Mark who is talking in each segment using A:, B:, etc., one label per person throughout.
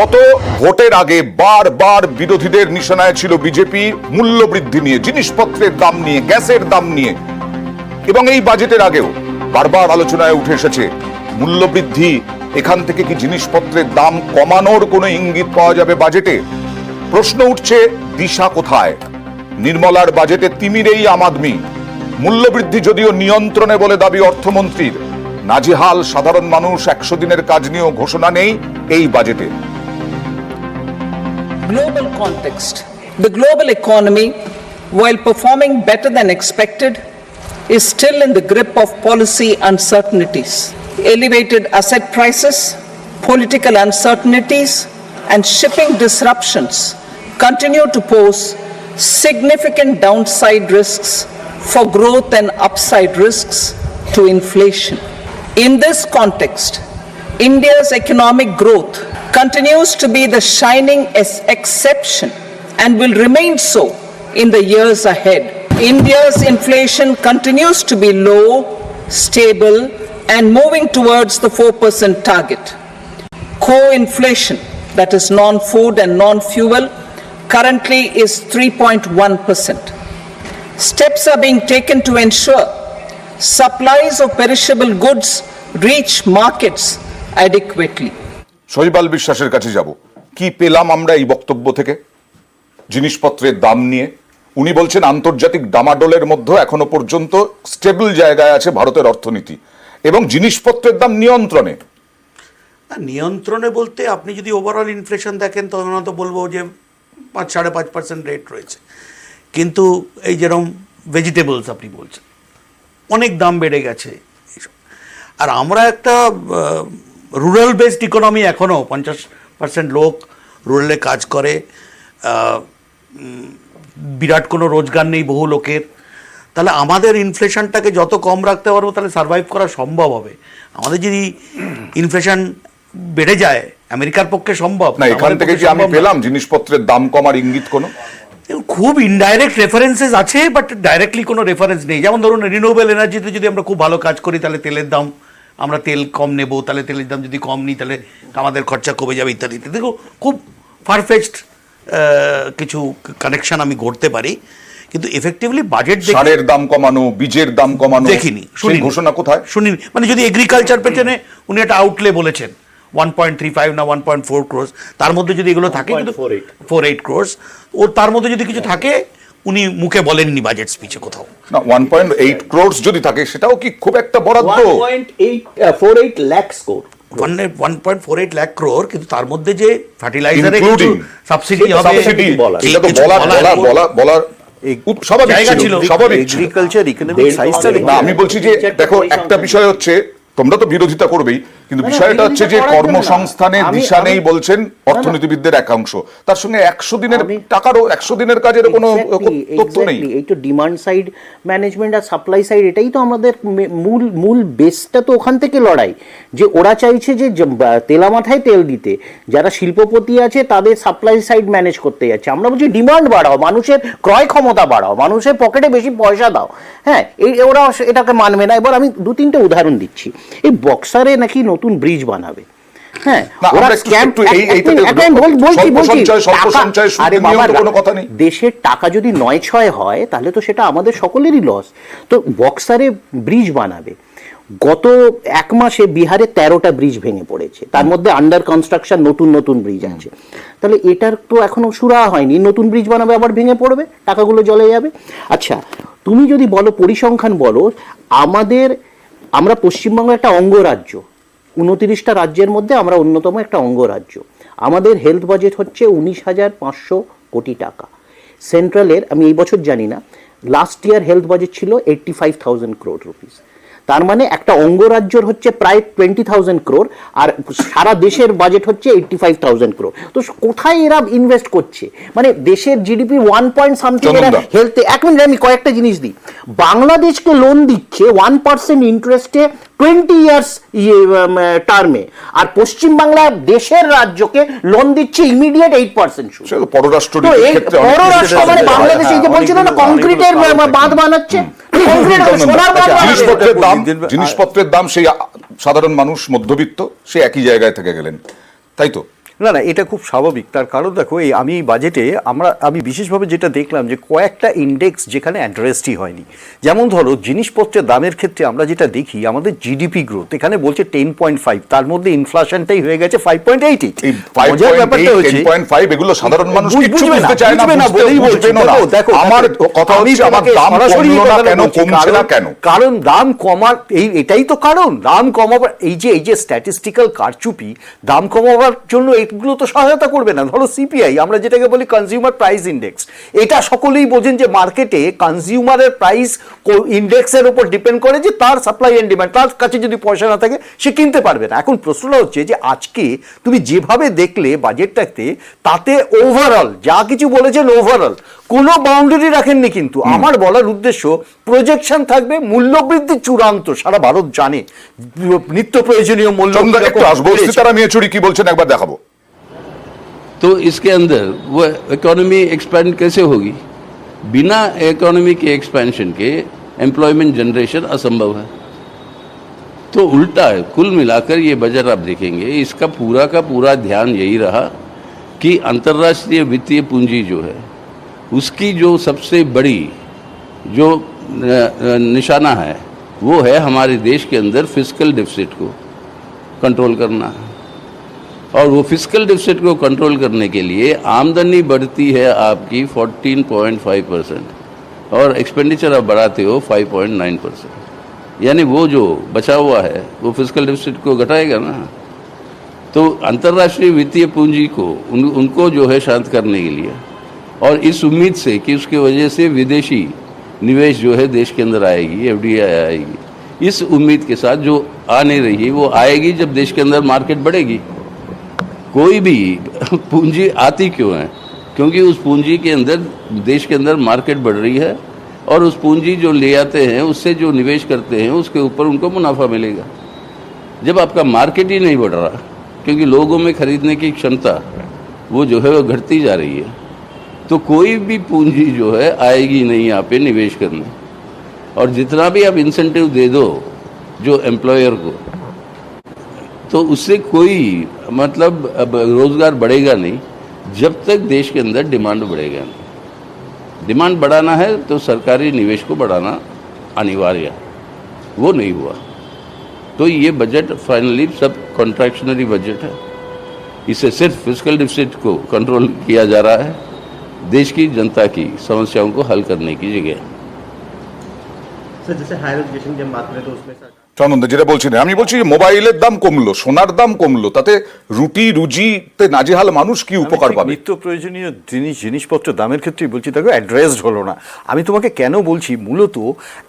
A: গত ভোটের আগে বারবার বিরোধীদের নিশানায় ছিল বিজেপি মূল্যবৃদ্ধি নিয়ে, জিনিসপত্রের দাম নিয়ে, গ্যাসের দাম নিয়ে, এবং এই বাজেটের আগেও বারবার আলোচনায় উঠে এসেছে মূল্যবৃদ্ধি। এখান থেকে কি জিনিসপত্রের দাম কমানোর কোনো ইঙ্গিত পাওয়া যাবে বাজেটে? প্রশ্ন উঠছে দিশা কোথায়? নির্মলার বাজেটে তিমিরেই আম আদমি। মূল্যবৃদ্ধি যদিও নিয়ন্ত্রণে বলে দাবি অর্থমন্ত্রীর, নাজেহাল সাধারণ মানুষ। 100 দিনের কাজ নিয়েও ঘোষণা নেই এই বাজেটে।
B: Global context. The global economy, while performing better than expected, is still in the grip of policy uncertainties. Elevated asset prices, political uncertainties, and shipping disruptions continue to pose significant downside risks for growth and upside risks to inflation. In this context, India's economic growth continues to be the shining exception and will remain so in the years ahead. India's inflation continues to be low, stable, and moving towards the 4% target. Core inflation, that is non-food and non-fuel, currently is 3.1%. Steps are being taken to ensure supplies of perishable goods reach markets adequately.
A: শৈবাল বিশ্বাসের কাছে যাব। কি পেলাম আমরা এই বক্তব্য থেকে জিনিসপত্রের দাম নিয়ে? উনি বলছেন আন্তর্জাতিক ডামাডোলের মধ্যে এখনো পর্যন্ত স্টেবল জায়গায় আছে ভারতের অর্থনীতি এবং জিনিসপত্রের দাম নিয়ন্ত্রণে।
C: নিয়ন্ত্রণে বলতে আপনি যদি ওভারঅল ইনফ্লেশন দেখেন তখন তো বলবো যে 5-5.5% রেট রয়েছে, কিন্তু এই যেরকম ভেজিটেবলস আপনি বলছেন অনেক দাম বেড়ে গেছে এইসব। আর আমরা একটা রুরাল বেসড ইকোনমি, এখনও 50% লোক রুরালে কাজ করে, বিরাট কোনো রোজগার নেই বহু লোকের। তাহলে আমাদের ইনফ্লেশনটাকে যত কম রাখতে পারবো তাহলে সার্ভাইভ করা সম্ভব হবে। আমাদের যদি ইনফ্লেশন বেড়ে যায় আমেরিকার পক্ষে সম্ভব
A: না। এখান থেকে কি আমি পেলাম জিনিসপত্রের দাম কমার ইঙ্গিত কোনো?
C: খুব ইনডাইরেক্ট রেফারেন্সেস আছে, বাট ডাইরেক্টলি কোনো রেফারেন্স নেই। যেমন ধরুন রিনিউয়েবল এনার্জিতে যদি আমরা খুব ভালো কাজ করি তাহলে তেলের দাম, আমরা তেল কম নেব, তাহলে তেলের দাম যদি কম নিই তাহলে আমাদের খরচা কমে যাবে ইত্যাদি ইত্যাদি। দেখো খুব ফারফেচড কিছু কানেকশন আমি করতে পারি, কিন্তু এফেক্টিভলি বাজেট
A: সারের দাম কমানো, বীজের দাম কমানো
C: দেখিনি,
A: শুনি ঘোষণা কোথায়
C: শুনিনি। মানে যদি এগ্রিকালচার পেছনে উনি একটা আউটলে বলেছেন 1.35 না 1.4 crores, তার মধ্যে যদি এগুলো থাকে, কিন্তু 48 crores, ওর তার মধ্যে যদি কিছু থাকে উনি মুখে বলেননি বাজেট স্পিচে কোথাও।
A: না 1.8 crores যদি থাকে সেটাও কি খুব একটা বরাদ্দ?
D: 1.48 lakh crore
C: 1.48 lakh crore, কিন্তু তার মধ্যে যে ফার্টিলাইজারে কিছু সাবসিডি হবে
A: সেটা তো বলা স্বাভাবিক ছিল।
D: এগ্রিকালচার ইকোনমিক সাইজটা
A: আমি বলছি যে দেখো, একটা বিষয় হচ্ছে তোমরা তো বিরোধিতা করবেই, কিন্তু বিষয়টা হচ্ছে যে কর্মসংস্থানের দিশা নেই বলছেন অর্থনীতিবিদদের একাংশ, তার সঙ্গে 100 দিনের টাকারও 100 দিনের কাজের কোনো তথ্য নেই।
D: এই তো ডিমান্ড সাইড ম্যানেজমেন্ট আর সাপ্লাই সাইড, এটাই তো আমাদের মূল বেসটা তো ওখান থেকে লড়াই। যে ওরা চাইছে যে তেলা মাথায় তেল দিতে, যারা শিল্পপতি আছে তাদের সাপ্লাই সাইড ম্যানেজ করতে যাচ্ছে। আমরা বলছি ডিমান্ড বাড়াও, মানুষের ক্রয় ক্ষমতা বাড়াও, মানুষের পকেটে বেশি পয়সা দাও। হ্যাঁ, ওরা এটাকে মানবে না। এবার আমি 2-3টে উদাহরণ দিচ্ছি। এই বক্সারে নাকি নতুন ব্রিজ বানাবে। হ্যাঁ, দেশের টাকা যদি 9-6 হয় তাহলে তো সেটা আমাদের সকলেরই লস। তো বক্সারে ব্রিজ বানাবে। গত 1 মাসে বিহারে 13টা ব্রিজ ভেঙে পড়েছে, তার মধ্যে আন্ডার কনস্ট্রাকশন নতুন ব্রিজ আছে। তাহলে এটার তো এখনো সুরাহা হয়নি, নতুন ব্রিজ বানাবে আবার ভেঙে পড়বে, টাকাগুলো জলে যাবে। আচ্ছা, তুমি যদি বলো পরিসংখ্যান বলো, আমরা পশ্চিমবঙ্গের একটা অঙ্গরাজ্য, 29টা রাজ্যের মধ্যে আমরা অন্যতম একটা অঙ্গরাজ্য। আমাদের হেলথ বাজেট হচ্ছে 19,500 কোটি টাকা। সেন্ট্রালের আমি এই বছর জানি না, লাস্ট ইয়ার হেলথ বাজেট ছিল 85,000 crore রুপিস। তার মানে একটা অঙ্গরাজ্যর হচ্ছে প্রায় 20,000 crore, আর সারা দেশের বাজেট হচ্ছে 85,000 crore। তো কোথায় এরা ইনভেস্ট করছে? মানে দেশের জিডিপি 1 পয়েন্ট সামথিং এরা হেলথে। 1 মিনিট আমি কয়েকটা জিনিস দিই। বাংলাদেশকে লোন দিচ্ছে 1% ইন্টারেস্টে 20 ইয়ার্স টার্মে, আর পশ্চিমবাংলা দেশের রাজ্যকে লোন দিচ্ছে ইমিডিয়েট 8% সুদ।
A: পররাষ্ট্র
D: মানে বাংলাদেশে যে বলছিল না কংক্রিটের বাঁধ বানাচ্ছে,
A: জিনিসপত্রের দাম সেই সাধারণ মানুষ মধ্যবিত্ত সে একই জায়গায় থেকে গেলেন, তাই তো?
E: না না, এটা খুব স্বাভাবিক। তার কারণ দেখো, আমি বাজেটে আমি বিশেষভাবে যেটা দেখলাম যে কয়েকটা ইন্ডেক্স যেখানে অ্যাড্রেসই হয়নি। যেমন ধরো জিনিসপত্রের দামের ক্ষেত্রে আমরা যেটা দেখি, আমাদের জিডিপি গ্রোথ এখানে বলছে 10.5, তার মধ্যে ইনফ্লেশনটাই হয়ে গেছে 5.8।
A: এই 5.5 এগুলো সাধারণ মানুষ কিচ্ছু বুঝতে চায় না, দেখো আমার কথা হচ্ছে আমার দাম কমলো না কেন, কমছে না কেন?
E: কারণ দাম কমার এটাই তো কারণ। দাম কমাবার এই যে স্ট্যাটিস্টিক্যাল কারচুপি, দাম কমাবার জন্য এগুলো তো সহায়তা করবে না। ধরো সিপিআই, আমরা যেটাকে বলি কনজিউমার প্রাইস ইন্ডেক্স, এটা সকলেই বোঝেন যে মার্কেটে কনজিউমারের প্রাইস ইন্ডেক্সের উপর ডিপেন্ড করে, যে তার সাপ্লাই এন্ড ডিমান্ড, তার কাছে যদি পয়সা না থাকে সে কিনতে পারবে না। এখন প্রশ্নটা হচ্ছে যে আজকে তুমি যেভাবে দেখলে বাজেটটাতে, তাতে ওভারঅল যা কিছু বলেছেন ওভারঅল কোনো বাউন্ডারি রাখেননি। কিন্তু আমার বলার উদ্দেশ্য, প্রজেকশন থাকবে মূল্যবৃদ্ধি চূড়ান্ত, সারা ভারত জানে নিত্য প্রয়োজনীয় মূল্য।
A: একটু আসবো, সীতারাম ইয়েচুরি কি বলছেন একবার দেখাবো।
F: तो इसके अंदर वो इकोनॉमी एक्सपेंड कैसे होगी? बिना इकोनॉमी के एक्सपेंशन के एम्प्लॉयमेंट जनरेशन असंभव है। तो उल्टा है, कुल मिलाकर ये बजट आप देखेंगे, इसका पूरा का पूरा ध्यान यही रहा कि अंतर्राष्ट्रीय वित्तीय पूंजी जो है उसकी जो सबसे बड़ी जो निशाना है वो है हमारे देश के अंदर फिस्कल डिफिसिट को कंट्रोल करना है। और वो फिस्कल डिफिसिट को कंट्रोल करने के लिए आमदनी बढ़ती है आपकी 14.5% और एक्सपेंडिचर आप बढ़ाते हो 5.9%, यानी वो जो बचा हुआ है वो फिस्कल डिफिसिट को घटाएगा ना। तो अंतर्राष्ट्रीय वित्तीय पूंजी को उनको जो है शांत करने के लिए, और इस उम्मीद से कि उसकी वजह से विदेशी निवेश जो है देश के अंदर आएगी, एफडीआई आएगी, इस उम्मीद के साथ जो आ नहीं रही है वो आएगी जब देश के अंदर मार्केट बढ़ेगी। कोई भी पूंजी आती क्यों है? क्योंकि उस पूंजी के अंदर, देश के अंदर मार्केट बढ़ रही है और उस पूंजी जो ले आते हैं उससे जो निवेश करते हैं उसके ऊपर उनको मुनाफा मिलेगा। जब आपका मार्केट ही नहीं बढ़ रहा, क्योंकि लोगों में खरीदने की क्षमता वो जो है वो घटती जा रही है, तो कोई भी पूंजी जो है आएगी नहीं यहाँ पे निवेश करने। और जितना भी आप इंसेंटिव दे दो जो एम्प्लॉयर को, तो उससे कोई मतलब अब रोजगार बढ़ेगा नहीं जब तक देश के अंदर डिमांड बढ़ेगा नहीं। डिमांड बढ़ाना है तो सरकारी निवेश को बढ़ाना अनिवार्य है, वो नहीं हुआ। तो ये बजट फाइनली सब कॉन्ट्रैक्शनरी बजट है। इसे सिर्फ फिस्कल डिफिसिट को कंट्रोल किया जा रहा है, देश की जनता की समस्याओं को हल करने की जगह।
G: सर जैसे हायर एजुकेशन की हम बात करें तो उसमें
A: চন্দন যেটা বলছিলেন, আমি বলছি যে মোবাইলের দাম কমলো, সোনার দাম কমলো, তাতে রুটি রুজিতে নাজেহাল মানুষ কি উপকার পাবে?
E: নিত্য প্রয়োজনীয় জিনিসপত্র দামের ক্ষেত্রে বলছি, দেখো অ্যাড্রেসড হলো না। আমি তোমাকে কেন বলছি, মূলত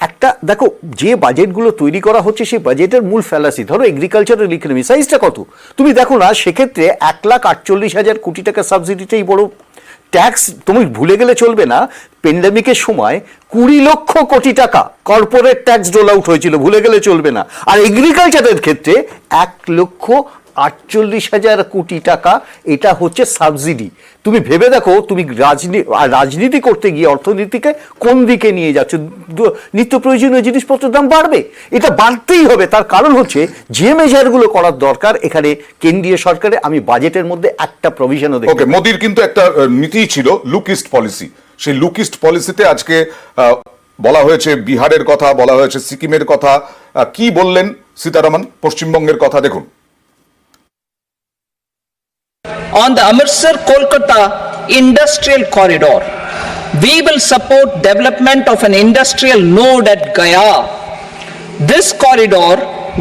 E: একটা দেখো, যে বাজেটগুলো তৈরি করা হচ্ছে সেই বাজেটের মূল ফ্যালাসি। ধরো এগ্রিকালচারাল ইকোনমি সাইজটা কত, তুমি দেখো না, সেক্ষেত্রে 1,48,000 কোটি টাকা সাবসিডিটাই বড়। ট্যাক্স তুমি ভুলে গেলে চলবে না, প্যান্ডেমিকের সময় 20 লক্ষ কোটি টাকা কর্পোরেট ট্যাক্স রোল আউট হয়েছিল, ভুলে গেলে চলবে না। আর এগ্রিকালচারের ক্ষেত্রে 1,48,000 কোটি টাকা এটা হচ্ছে সাবসিডি। তুমি ভেবে দেখো, তুমি রাজনীতি করতে গিয়ে অর্থনীতিকে কোন দিকে নিয়ে যাচ্ছ। নিত্য প্রয়োজনীয় জিনিসপত্রের দাম বাড়বে, এটা বাড়তেই হবে। তার কারণ হচ্ছে যে মেজারগুলো করার দরকার এখানে কেন্দ্রীয় সরকারে, আমি বাজেটের মধ্যে একটা প্রভিশনও দেখি।
A: ওকে, মোদির কিন্তু একটা নীতি ছিল লুকিস্ট পলিসি। সেই লুকিস্ট পলিসিতে আজকে বলা হয়েছে বিহারের কথা, বলা হয়েছে সিকিমের কথা। কি বললেন সীতারামন পশ্চিমবঙ্গের কথা দেখুন।
B: On the Amritsar-Kolkata industrial corridor, we will support development of an industrial node at Gaya. This corridor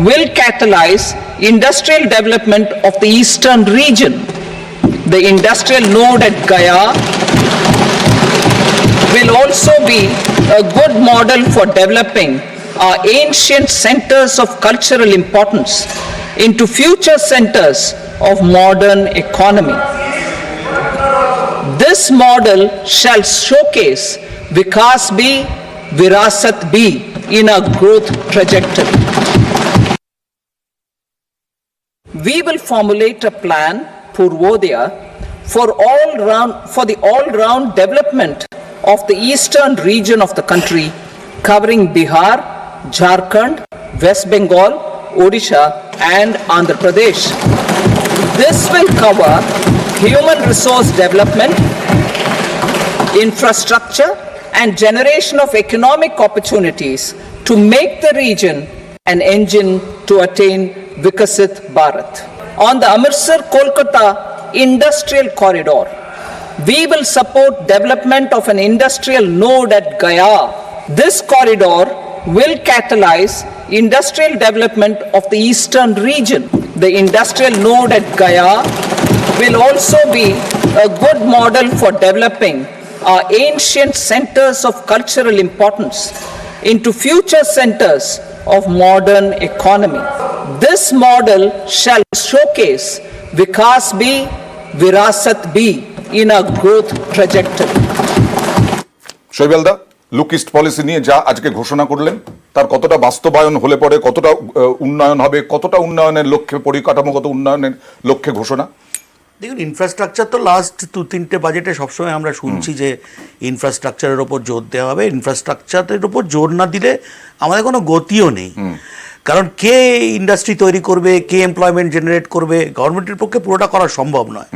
B: will catalyze industrial development of the eastern region. The industrial node at Gaya will also be a good model for developing our ancient centers of cultural importance into future centers of modern economy. This model shall showcase Vikas B, Virasat B in our growth trajectory. We will formulate a plan, Purvodaya, for the all-round development of the eastern region of the country, covering Bihar, Jharkhand, West Bengal, Odisha and Andhra Pradesh. This will cover human resource development, infrastructure, and generation of economic opportunities to make the region an engine to attain Vikasit Bharat. On the Amritsar-Kolkata industrial corridor, we will support development of an industrial node at Gaya. This corridor will catalyze industrial development of the eastern region. The industrial node at Gaya will also be a good model for developing our ancient centers of cultural importance into future centers of modern economy. This model shall showcase Vikas B, Virasat B in our growth trajectory.
A: শৈবালদা, look east policy নিয়ে যা আজকে ঘোষণা করলেন তার কতটা বাস্তবায়ন হলে পরে কতটা উন্নয়ন হবে, কতটা উন্নয়নের লক্ষ্যে, পরিকাঠামোগত উন্নয়নের লক্ষ্যে ঘোষণা?
C: দেখুন, ইনফ্রাস্ট্রাকচার তো লাস্ট 2-3টে বাজেটে সবসময় আমরা শুনছি যে ইনফ্রাস্ট্রাকচারের ওপর জোর দেওয়া হবে। ইনফ্রাস্ট্রাকচারের ওপর জোর না দিলে আমাদের কোনো গতিও নেই। কারণ কে ইন্ডাস্ট্রি তৈরি করবে, কে এমপ্লয়মেন্ট জেনারেট করবে, গভর্নমেন্টের পক্ষে পুরোটা করা সম্ভব নয়।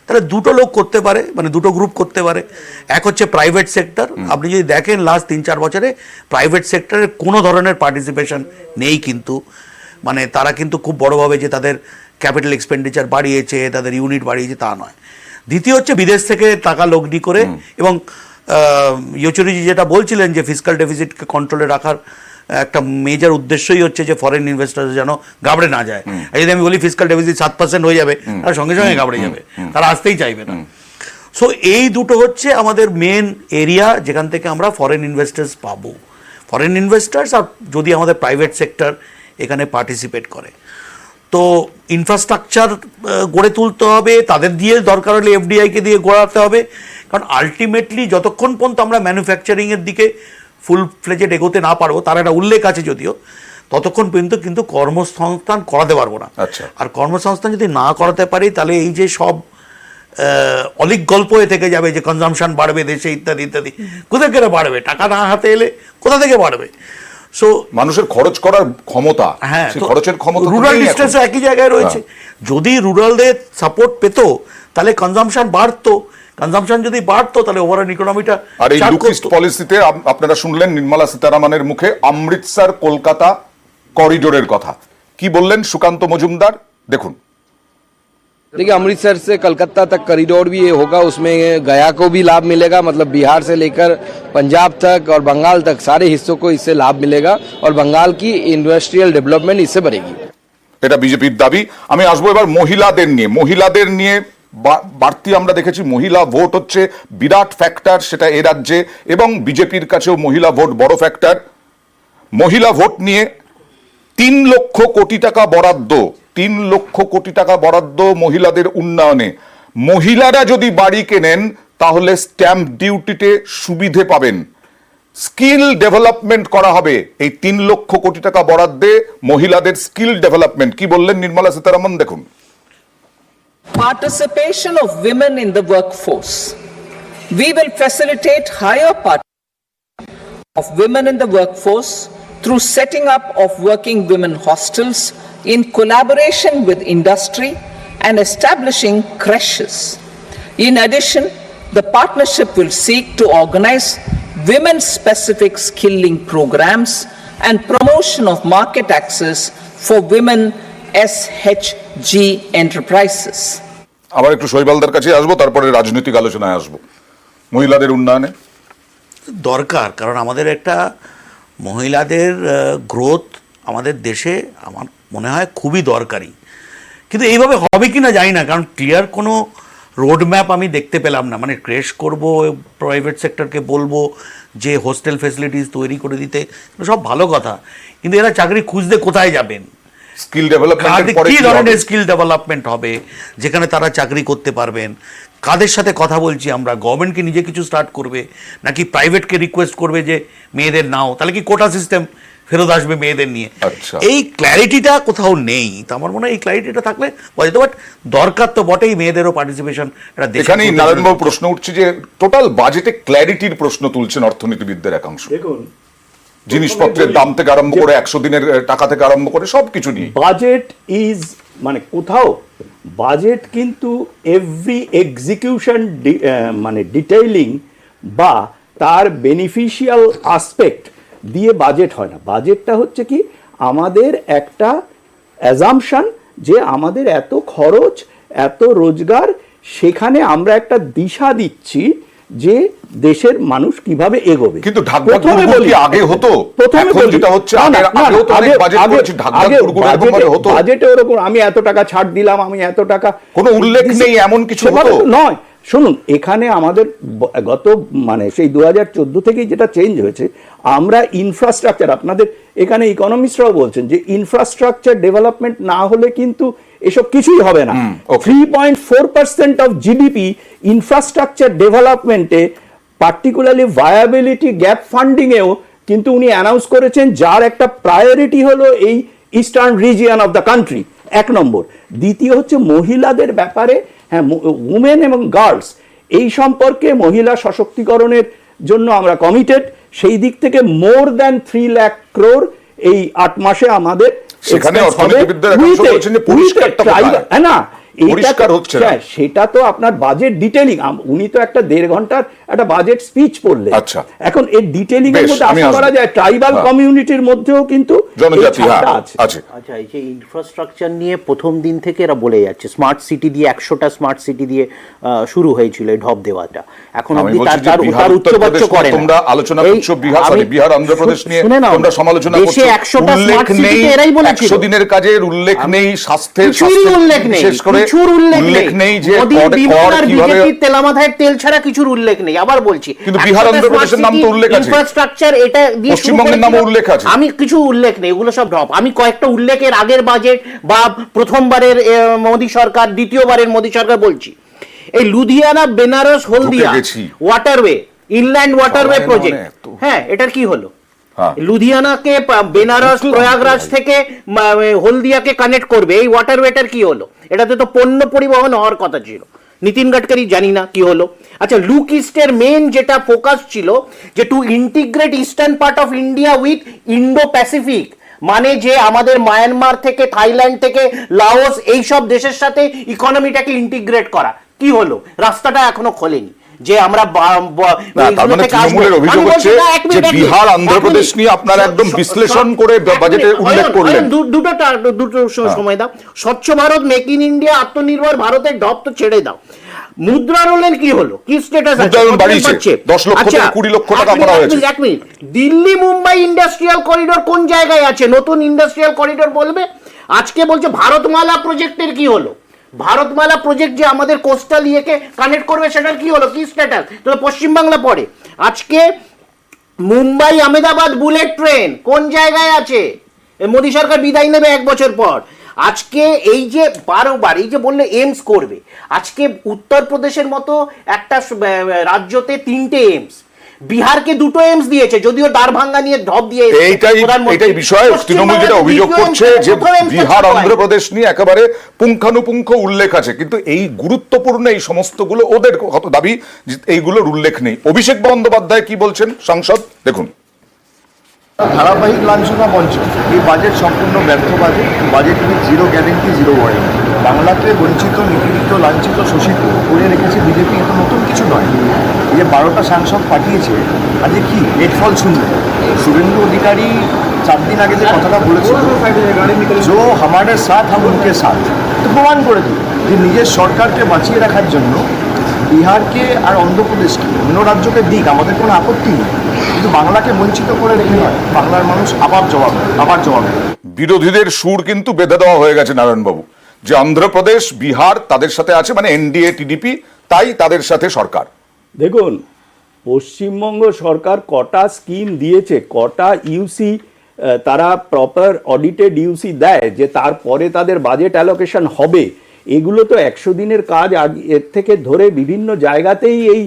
C: তাহলে দুটো লোক করতে পারে, মানে দুটো গ্রুপ করতে পারে। এক হচ্ছে প্রাইভেট সেক্টর। আপনি যদি দেখেন লাস্ট 3-4 বছরে প্রাইভেট সেক্টরের কোনো ধরনের পার্টিসিপেশন নেই, কিন্তু মানে তারা কিন্তু খুব বড়োভাবে যে তাদের ক্যাপিটাল এক্সপেন্ডিচার বাড়িয়েছে, তাদের ইউনিট বাড়িয়েছে, তা নয়। দ্বিতীয় হচ্ছে বিদেশ থেকে টাকা লগ্নি করে, এবং ইয়েচুরিজি যেটা বলছিলেন যে ফিসকাল ডেফিসিটকে কন্ট্রোলে রাখার একটা মেজর উদ্দেশ্যই হচ্ছে যে ফরেন ইনভেস্টার যেন গাবড়ে না যায়। আর যদি আমি বলি ফিসকাল ডেফিসিট 7% হয়ে যাবে, তারা সঙ্গে সঙ্গে গাবড়ে যাবে, তারা আসতেই চাইবে না। সো এই দুটো হচ্ছে আমাদের মেন এরিয়া যেখান থেকে আমরা ফরেন ইনভেস্টার্স পাবো। ফরেন ইনভেস্টার্স আর যদি আমাদের প্রাইভেট সেক্টর এখানে পার্টিসিপেট করে, তো ইনফ্রাস্ট্রাকচার গড়ে তুলতে হবে, তাদের দিয়ে দরকার হলে এফডিআইকে দিয়ে গড়াতে হবে। কারণ আলটিমেটলি যতক্ষণ পর্যন্ত আমরা ম্যানুফ্যাকচারিংয়ের দিকে ফুল ফ্লেজেড এগোতে না পারবো, তার একটা উল্লেখ আছে যদিও, ততক্ষণ পর্যন্ত কিন্তু কর্মসংস্থান করাতে পারবো না।
A: আচ্ছা।
C: আর কর্মসংস্থান যদি না করাতে পারি, তাহলে এই যে সব অলিক গল্প হয়ে থেকে যাবে যে কনজামশন বাড়বে দেশে ইত্যাদি ইত্যাদি, কোথা থেকে বাড়বে? টাকা না হাতে এলে কোথা থেকে বাড়বে? সো
A: মানুষের খরচ করার ক্ষমতা,
C: হ্যাঁ,
A: সেই খরচের ক্ষমতা
C: রুরাল ডিস্ট্রেসও একই জায়গায় রয়েছে। যদি রুরালদের সাপোর্ট পেতো তাহলে কনজামশন বাড়তো, কনজামশন যদি বাড়তো তাহলে ওভারঅল ইকোনমিটা।
A: আর এই লুক ইস্ট পলিসিতে আপনারা শুনলেন নির্মলা সীতারামনের মুখে অমৃতসর কলকাতা করিডোরের কথা। কি বললেন সুকান্ত মজুমদার, দেখুন।
H: देखिए, अमृतसर से कलकत्ता तक कॉरिडोर भी ये होगा, उसमें गया को भी लाभ मिलेगा, मतलब बिहार से लेकर पंजाब तक और बंगाल तक सारे हिस्सों को इससे लाभ मिलेगा और बंगाल की इंडस्ट्रियल डेवलपमेंट इससे बढ़ेगी।
A: এটা বিজেপির দাবি। আমি আসবো এবার মহিলাদের নিয়ে বাড়তি আমরা দেখেছি মহিলা ভোট হচ্ছে বিরাট ফ্যাক্টর, সেটা এ রাজ্যে, এবং বিজেপির কাছেও মহিলা ভোট বড় ফ্যাক্টর। মহিলা ভোট নিয়ে 3 লক্ষ কোটি টাকা বরাদ্দ, 3 লক্ষ কোটি টাকা বরাদ্দ মহিলাদের উন্নয়নে। মহিলারা যদি বাড়ি কেনেন তাহলে স্ট্যাম্প ডিউটিতে সুবিধে পাবেন, স্কিল ডেভেলপমেন্ট করা হবে। এই 3 লক্ষ কোটি টাকা বরাদ্দে মহিলাদের স্কিল ডেভেলপমেন্ট। কি বললেন নির্মলা সীতারামন, দেখুন।
B: Participation of women in the workforce. We will facilitate higher participation of women in the workforce through setting up of working women hostels in collaboration with industry and establishing creches. In addition, the partnership will seek to organize women-specific skilling programs and promotion of market access for women SHG enterprises.
A: আবার একটু শৈবালদার কাছে আসবো, তারপরে রাজনৈতিক আলোচনায় আসবো। মহিলাদের উন্নয়নে
C: দরকার, কারণ আমাদের একটা মহিলাদের গ্রোথ আমাদের দেশে আমার মনে হয় খুবই দরকারি। কিন্তু এইভাবে হবে কি না জানি না, কারণ ক্লিয়ার কোনো রোড ম্যাপ আমি দেখতে পেলাম না। মানে ক্রেশ করব, প্রাইভেট সেক্টরকে বলবো যে হোস্টেল ফেসিলিটিস তৈরি করে দিতে, সব ভালো কথা, কিন্তু এরা চাকরি খুঁজতে কোথায় যাবেন?
A: স্কিল ডেভেলপমেন্ট,
C: কি ধরনের স্কিল ডেভেলপমেন্ট হবে যেখানে তারা চাকরি করতে পারবেন? কাদের সাথে কথা বলছি আমরা? গভর্নমেন্টকে নিজে কিছু স্টার্ট করবে, নাকি প্রাইভেটকে রিকোয়েস্ট করবে যে মেয়েদের নাও? তাহলে কি কোটা সিস্টেম ফেরত আসবে মেয়েদের নিয়ে? এই ক্ল্যারিটিটা কোথাও নেই। তো আমার মনে হয় এই ক্ল্যারিটিটা থাকলে বলতে, বাট দরকার তো বটেই মেয়েদেরও পার্টিসিপেশন।
A: এখানেই নারায়ণবাবু প্রশ্ন উঠছে যে টোটাল বাজেটে ক্ল্যারিটির প্রশ্ন তুলছেন অর্থনীতিবিদদের একাংশ।
E: দেখুন,
A: জিনিসপত্রের দাম থেকে আরম্ভ করে 100 দিনের টাকা থেকে আরম্ভ করে সবকিছু নিয়ে
E: বাজেট ইজ
I: মানে কোথাও বাজেট কিন্তু এভরি এক্সিকিউশন মানে ডিটেইলিং বা তার বেনিফিশিয়াল আসপেক্ট দিয়ে বাজেট হয় না। বাজেটটা হচ্ছে কি আমাদের একটা অ্যাজাম্পশন যে আমাদের এত খরচ এত রোজগার, সেখানে আমরা একটা দিশা দিচ্ছি যে দেশের মানুষ কিভাবে এগোবে।
A: কিন্তু ঢাকঢাক কি আগে হতো? এখন যেটা হচ্ছে আগেও তো অনেক বাজেট করেছি, ঢাকঢাক এরকম ভাবে হতো।
I: বাজেটে ওরকম আমি এত টাকা ছাড় দিলাম, আমি এত টাকা,
A: কোনো উল্লেখ নেই এমন কিছু হতো
I: নয়। শুনুন, এখানে আমাদের গত মানে সেই 2014 থেকেই যেটা চেঞ্জ হয়েছে, আমরা ইনফ্রাস্ট্রাকচার, আপনাদের এখানে ইকোনমিস্টরাও বলছেন যে ইনফ্রাস্ট্রাকচার ডেভেলপমেন্ট না হলে কিন্তু এসব কিছুই হবে না। 3.4% অফ জিডিপি ইনফ্রাস্ট্রাকচার ডেভেলপমেন্টে, পার্টিকুলারলি ভায়াবিলিটি গ্যাপ ফান্ডিং এও কিন্তু উনি অ্যানাউন্স করেছেন, যার একটা প্রায়োরিটি হলো এই eastern region of the country, 1 নম্বর। দ্বিতীয় হচ্ছে মহিলাদের ব্যাপারে, হ্যাঁ, উমেন এবং গার্লস এই সম্পর্কে মহিলা সশক্তিকরণের জন্য আমরা কমিটেড। সেই দিক থেকে মোর দ্যান 3 লাখ ক্রোর এই 8 মাসে আমাদের
A: সেখানে অর্থনীতিবিদদের একাংশ বলছেন যে পরিষ্কারটা কোথায়?
I: না,
A: পরিষ্কার হচ্ছে না।
I: সেটা তো আপনার বাজেট ডিটেইলিং, উনি তো একটা 1.5 ঘন্টার একটা বাজেট স্পিচ পড়লেন।
A: আচ্ছা,
I: এখন এই ডিটেইলিং এর মধ্যে আশা করা যায় ট্রাইবাল কমিউনিটির মধ্যেও কিন্তু
A: জনজাতি আছে।
D: আচ্ছা, এই যে ইনফ্রাস্ট্রাকচার নিয়ে প্রথম দিন থেকে এরা বলে যাচ্ছে, স্মার্ট সিটি দিয়ে 100টা স্মার্ট সিটি দিয়ে শুরু হয়েছিল এই ঢপ দেওয়াটা, এখন অবধি তার উচ্চবাচ্য করে না।
A: তোমরা আলোচনা করছো বিহার অন্ধ্রপ্রদেশ নিয়ে, তোমরা সমালোচনা করছো,
D: 100টা স্মার্ট সিটি এরাই বলেছিল।
A: 100 দিনের কাজের উল্লেখ নেই, স্বাস্থ্যের
D: উল্লেখ নেই,
A: বিশেষ করে উল্লেখ নেই যে
D: বিজেপির তেলামাথায় তেল ছাড়া কিছুর উল্লেখ নেই। আবার বলছি,
A: কিন্তু বিহার অন্ধ্রপ্রদেশের নাম তো উল্লেখ আছে,
D: ইনফ্রাস্ট্রাকচার এটা দিয়ে
A: পশ্চিমবঙ্গের নামও উল্লেখ আছে।
D: আমি কিছু উল্লেখ নেই, এগুলো সব ড্রপ। আমি কয়েকটা উল্লেখের আগের বাজেট বা প্রথমবারের মোদী সরকার, দ্বিতীয়বারের মোদী সরকার বলছি। এই লুধিয়ানা বেনারস হলদিয়া ওয়াটারওয়ে, ইনল্যান্ড ওয়াটারওয়ে প্রজেক্ট, হ্যাঁ, এটার কি হলো? লুধিয়ানাকে বেনারস প্রয়াগরাজ থেকে হলদিয়াকে কানেক্ট করবে, এই ওয়াটারওয়েটার কি হলো? এটাতে তো পণ্য পরিবহন হওয়ার কথা ছিল। নীতিন গডকরি জানি না কি হলো। আচ্ছা, লুক ইস্টের মেন যেটা ফোকাস ছিল যে two integrate eastern part of India with Indo Pacific, মানে যে আমাদের মায়ানমার থেকে, থাইল্যান্ড থেকে, লাওস এই সব দেশের সাথে ইকোনমিটাকে ইন্টিগ্রেট করা, কি হলো? রাস্তাটা এখনো খোলেনি। যে আমরা
A: তৃণমূলের অভিযোগ হচ্ছে যে বিহার অন্ধ্রপ্রদেশ নিয়ে আপনারা একদম বিশ্লেষণ করে বাজেটে উল্লেখ করলেন।
D: দুটো সময় দাও। স্বচ্ছ ভারত, মেক ইন ইন্ডিয়া, আত্মনির্ভর ভারতের ডপ তো ছেড়ে দাও। মুদ্রা রোলের কি হলো? কি স্ট্যাটাস আছে?
A: 10 লক্ষ থেকে 20 লক্ষ টাকা করা হয়েছে।
D: এক minute, Delhi Mumbai industrial corridor কোন জায়গায় আছে? নতুন ইন্ডাস্ট্রিয়াল করিডোর বলবে। আজকে বলছে ভারতমালা প্রজেক্টের কি হলো? ভারতমালা প্রজেক্ট যে আমাদের কোস্টাল ইয়েকে কানেক্ট করবে, সেটার কি হলো? কি স্ট্যাটাস? তো পশ্চিমবাংলা পড়ে। আজকে মুম্বাই আহমেদাবাদ বুলেট ট্রেন কোন জায়গায় আছে? মোদী সরকার বিদায় নেবে 1 বছর পর। আজকে এই যে বারবার এই যে বললে এইমস করবে, আজকে উত্তরপ্রদেশের মতো একটা রাজ্যতে 3টে এইমস, বিহারকে 2টো এইমস দিয়েছে, যদিও দারভাঙ্গা নিয়ে ঢপ দিয়ে।
A: এইটাই বিষয়। তৃণমূল যেটা অভিযোগ করছে যে বিহার অন্ধ্রপ্রদেশ নিয়ে একেবারে পুঙ্খানুপুঙ্খ উল্লেখ আছে, কিন্তু এই গুরুত্বপূর্ণ এই সমস্তগুলো ওদের দাবি এইগুলোর উল্লেখ নেই। অভিষেক বন্দ্যোপাধ্যায় কি বলছেন সাংসদ, দেখুন।
J: ধারাবাহিক লাঞ্ছনা মঞ্চ, এই বাজেট সম্পূর্ণ ব্যর্থ budget. Budget with zero guarantee, zero warranty. বাংলাকে বঞ্চিত, নিপীড়িত, লাঞ্ছিত, শোষিত করে রেখেছে বিজেপি। এত নতুন কিছু নয়। এই যে 12টা সাংসদ পাঠিয়েছে, আজকে কি এর ফল শুনবে? শুভেন্দু অধিকারী 4 দিন আগে যে কথাটা বলেছিল, জো হামারে সাথ হাম উনকে সাথ, তো প্রমাণ করে দিল যে নিজের সরকারকে বাঁচিয়ে রাখার জন্য বিহারকে আর অন্ধ্রপ্রদেশকে, অন্য রাজ্যকে দিক, আমাদের কোনো আপত্তি নেই, কিন্তু বাংলাকে বঞ্চিত করে রেখে নয়। বাংলার মানুষ আবার জবাব দেবে।
A: বিরোধীদের সুর কিন্তু বেঁধে দেওয়া হয়ে গেছে নারায়ণবাবু, যে অন্ধ্রপ্রদেশ বিহার তাদের সাথে আছে, মানে এনডিএ টিডিপি, তাই তাদের সাথে সরকার।
I: দেখুন, পশ্চিমবঙ্গ সরকার কটা স্কিম দিয়েছে, কটা ইউসি তারা প্রপার অডিটেড ইউসি দেয় যে তারপরে তাদের বাজেট অ্যালোকেশন হবে, এগুলো তো 100 দিনের কাজ এর থেকে ধরে বিভিন্ন জায়গাতেই এই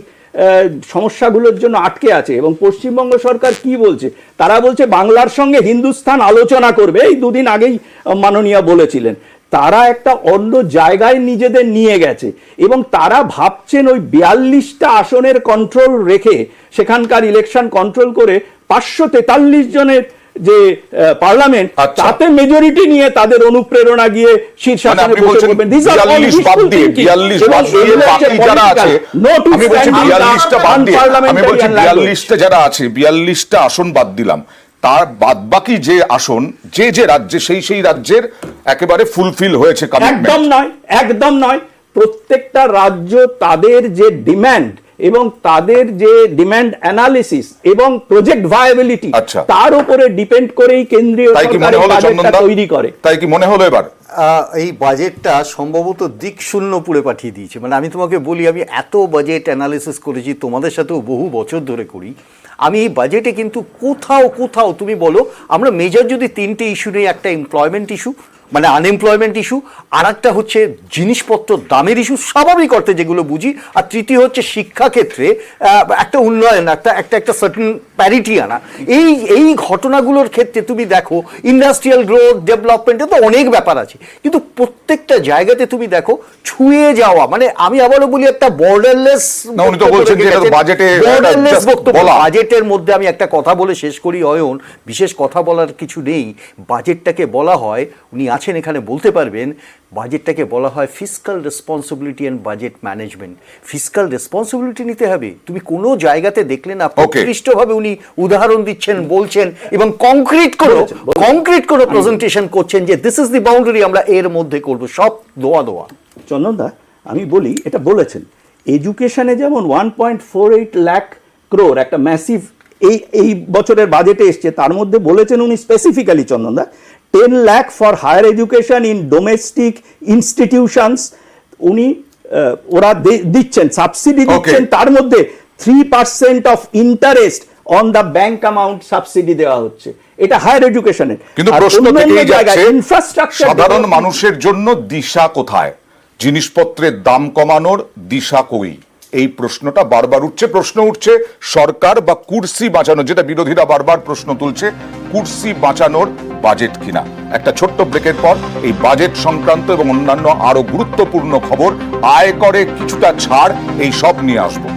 I: সমস্যাগুলোর জন্য আটকে আছে। এবং পশ্চিমবঙ্গ সরকার কি বলছে? তারা বলছে বাংলার সঙ্গে হিন্দুস্তান আলোচনা করবে। এই 2 দিন আগেই মাননীয়া বলেছিলেন। তারা একটা অন্য জায়গায় নিজেদের নিয়ে গেছে এবং তারা ভাবছেন ওই 42টা আসনের কন্ট্রোল রেখে, সেখানকার ইলেকশন কন্ট্রোল করে 543 জনের যে পার্লামেন্ট,
A: আচ্ছা।
I: তাতে মেজরিটি নিয়ে তাদের অনুপ্রেরণা গিয়ে
A: মানে
I: শীর্ষাসনে
A: আপনি
I: বসে
A: বলছেন
I: পড়বেন। These are all
A: 42 বাদ
I: wishful
A: দিয়ে
I: thinking.
A: 42
I: এবং
A: বাদ দিয়ে
I: এগুলো হচ্ছে
A: বাকি যারা আছে,
I: political. No to
A: আমি বলছি
I: stand in
A: 42টা বাদ দিয়ে, আমি বলছি
I: unparliamentarian language.
A: 42টা যারা আছে, 42টা আসন বাদ দিলাম, তার বাদবাকি যে আসন যে যে রাজ্যে সেই রাজ্যের একেবারে ফুলফিল হয়েছে
I: একদম
A: কমিটমেন্ট।
I: নয়, একদম নয়। প্রত্যেকটা রাজ্য তাদের যে ডিমান্ড এবং তাদের যে ডিমান্ড অ্যানালিসিস এবং প্রজেক্ট ভায়াবিলিটি,
A: আচ্ছা।
I: তার উপরে ডিপেন্ড করেই কেন্দ্রীয়
A: তাই কি মনে
I: সরকার
A: হলো
I: বাজেটটা
A: চন্দনদা?
I: তৈরি করে।
A: তাই কি মনে হলো এবার?
E: এই বাজেটটা সম্ভবত দিক শূন্য পুড়ে পাঠিয়ে দিয়েছে। মানে আমি তোমাকে বলি, আমি এত বাজেট অ্যানালিসিস করেছি, তোমাদের সাথেও বহু বছর ধরে করি। আমি এই বাজেটে কিন্তু কোথাও তুমি বলো, আমরা মেজর যদি তিনটে ইস্যু নেই, একটা এমপ্লয়মেন্ট ইস্যু মানে আনএমপ্লয়মেন্ট ইস্যু, আর একটা হচ্ছে জিনিসপত্র দামের ইস্যু, স্বাভাবিক অর্থে যেগুলো বুঝি, আর তৃতীয় হচ্ছে শিক্ষাক্ষেত্রে একটা উন্নয়ন, একটা সার্টেন প্যারিটি আনা। এই ঘটনাগুলোর ক্ষেত্রে তুমি দেখো ইন্ডাস্ট্রিয়াল গ্রোথ, ডেভেলপমেন্টে তো অনেক ব্যাপার আছে, কিন্তু প্রত্যেকটা জায়গাতে তুমি দেখো ছুঁয়ে যাওয়া, মানে আমি আবারও বলি একটা বর্ডারলেস
A: না, উনি তো বলছেন যে এটা তো বাজেটে
E: বর্ডারলেস
A: just
E: বক্তব্য।
A: বলা।
E: বাজেটের মধ্যে আমি একটা কথা বলে শেষ করি অয়ন, বিশেষ কথা বলার কিছু নেই। বাজেটটাকে বলা হয়, উনি আছেন এখানে বলতে পারবেন, বাজেটটাকে বলা হয় fiscal responsibility and budget management. Fiscal responsibility নিতে হবে। তুমি কোনো জায়গাতে দেখলে না প্রকৃষ্টভাবে উনি উদাহরণ দিচ্ছেন, বলছেন এবং কংক্রিট কোনো প্রেজেন্টেশন করছেন যে দিস ইজ দি বাউন্ডারি, আমরা এর মধ্যে করব, সব দোয়া।
I: চন্দনদা, আমি বলি, এটা বলেছেন এডুকেশনে যেমন 1.48 লাখ ক্রোর একটা ম্যাসিভ এই বছরের বাজেটে এসছে, তার মধ্যে বলেছেন উনি স্পেসিফিক্যালি, চন্দনদা, 10 lakh for higher education in domestic institutions উনি ওরা দিচ্ছেন, সাবসিডি দিচ্ছেন, তার মধ্যে 3% of interest on the bank amount subsidy দেওয়া হচ্ছে। এটা হায়ার এডুকেশনের।
A: কিন্তু প্রশ্ন থেকেই যাচ্ছে,
I: ইনফ্রাস্ট্রাকচার
A: সাধারণ মানুষের জন্য দিশা কোথায়? জিনিসপত্রের দাম কমানোর দিশা কই? এই প্রশ্নটা বারবার উঠছে। প্রশ্ন উঠছে সরকার বা কুর্সি বাঁচানো, যেটা বিরোধীরা বারবার প্রশ্ন তুলছে, কুর্সি বাঁচানোর বাজেট কিনা। একটা ছোট্ট ব্রেকের পর এই বাজেট সংক্রান্ত এবং অন্যান্য আরো গুরুত্বপূর্ণ খবর, আয়করে কিছুটা ছাড়, এই সব নিয়ে আসবো।